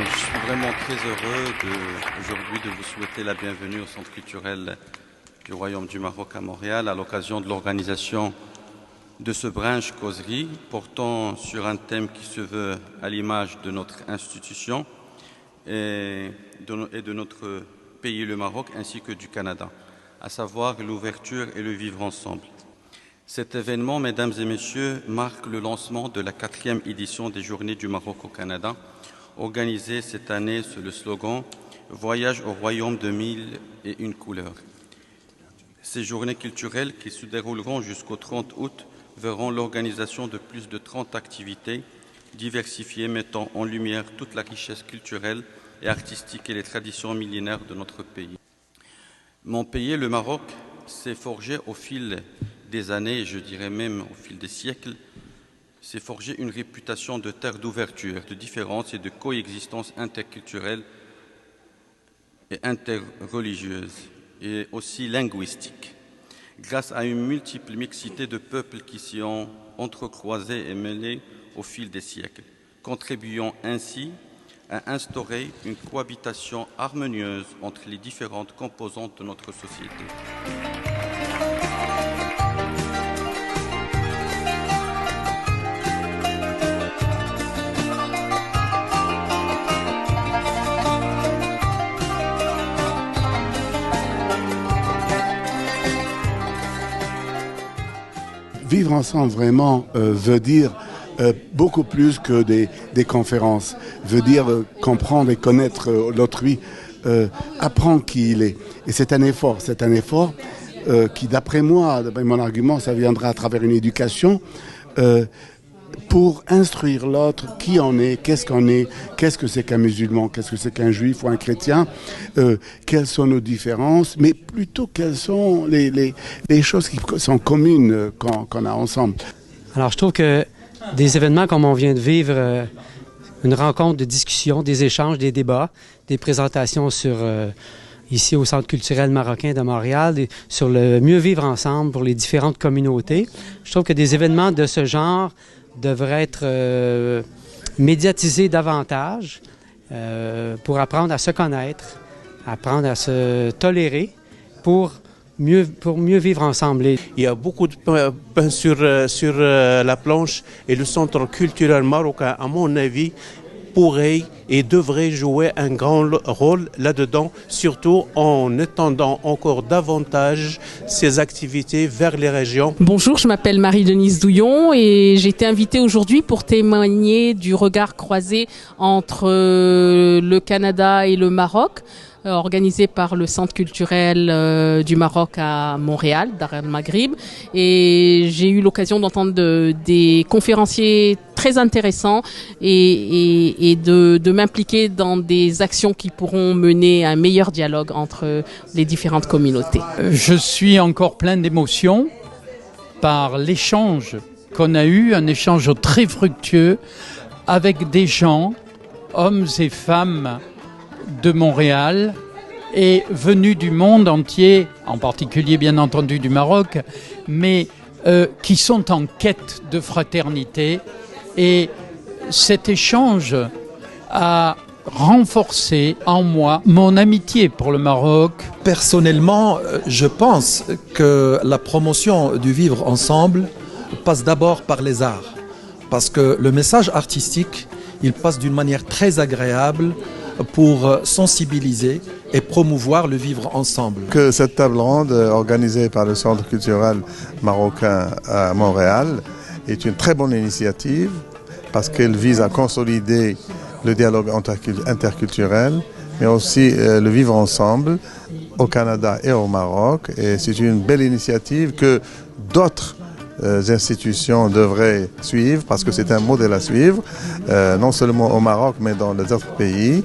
Je suis vraiment très heureux aujourd'hui de vous souhaiter la bienvenue au Centre culturel du Royaume du Maroc à Montréal à l'occasion de l'organisation de ce brunch causerie portant sur un thème qui se veut à l'image de notre institution et de notre pays, le Maroc, ainsi que du Canada, à savoir l'ouverture et le vivre ensemble. Cet événement, mesdames et messieurs, marque le lancement de la 4e édition des Journées du Maroc au Canada, organisée cette année sous le slogan « Voyage au royaume de 1001 couleurs ». Ces journées culturelles, qui se dérouleront jusqu'au 30 août, verront l'organisation de plus de 30 activités diversifiées mettant en lumière toute la richesse culturelle et artistique et les traditions millénaires de notre pays. Mon pays, le Maroc, s'est forgé au fil des années, je dirais même au fil des siècles, s'est forgé une réputation de terre d'ouverture, de différence et de coexistence interculturelle et interreligieuse, et aussi linguistique, grâce à une multiple mixité de peuples qui s'y ont entrecroisés et mêlés au fil des siècles, contribuant ainsi à instaurer une cohabitation harmonieuse entre les différentes composantes de notre société. Vivre ensemble vraiment veut dire beaucoup plus que des conférences, veut dire comprendre et connaître l'autrui, apprendre qui il est. Et c'est un effort qui, d'après moi, d'après mon argument, ça viendra à travers une éducation pour instruire l'autre, qui on est, qu'est-ce qu'on est, qu'est-ce que c'est qu'un musulman, qu'est-ce que c'est qu'un juif ou un chrétien, quelles sont nos différences, mais plutôt quelles sont les choses qui sont communes qu'on a ensemble. Alors je trouve que des événements comme on vient de vivre, une rencontre de discussion, des échanges, des débats, des présentations sur ici au Centre culturel marocain de Montréal, sur le mieux vivre ensemble pour les différentes communautés. Je trouve que des événements de ce genre devraient être médiatisés davantage pour apprendre à se connaître, apprendre à se tolérer pour mieux vivre ensemble. Il y a beaucoup de pain sur la planche et le Centre culturel marocain, à mon avis, pourrait et devrait jouer un grand rôle là-dedans, surtout en étendant encore davantage ces activités vers les régions. Bonjour, je m'appelle Marie-Denise Douillon et j'ai été invitée aujourd'hui pour témoigner du regard croisé entre le Canada et le Maroc, organisé par le Centre culturel du Maroc à Montréal, Dar el Maghrib. Et j'ai eu l'occasion d'entendre des conférenciers très intéressants et de m'impliquer dans des actions qui pourront mener à un meilleur dialogue entre les différentes communautés. Je suis encore plein d'émotions par l'échange qu'on a eu, un échange très fructueux avec des gens, hommes et femmes, de Montréal et venus du monde entier, en particulier bien entendu du Maroc, mais qui sont en quête de fraternité. Et cet échange a renforcé en moi mon amitié pour le Maroc. Personnellement, je pense que la promotion du vivre ensemble passe d'abord par les arts, parce que le message artistique, il passe d'une manière très agréable pour sensibiliser et promouvoir le vivre ensemble. Que cette table ronde organisée par le Centre culturel marocain à Montréal est une très bonne initiative parce qu'elle vise à consolider le dialogue interculturel, mais aussi le vivre ensemble au Canada et au Maroc. Et c'est une belle initiative que d'autres institutions devraient suivre parce que c'est un modèle à suivre, non seulement au Maroc mais dans les autres pays.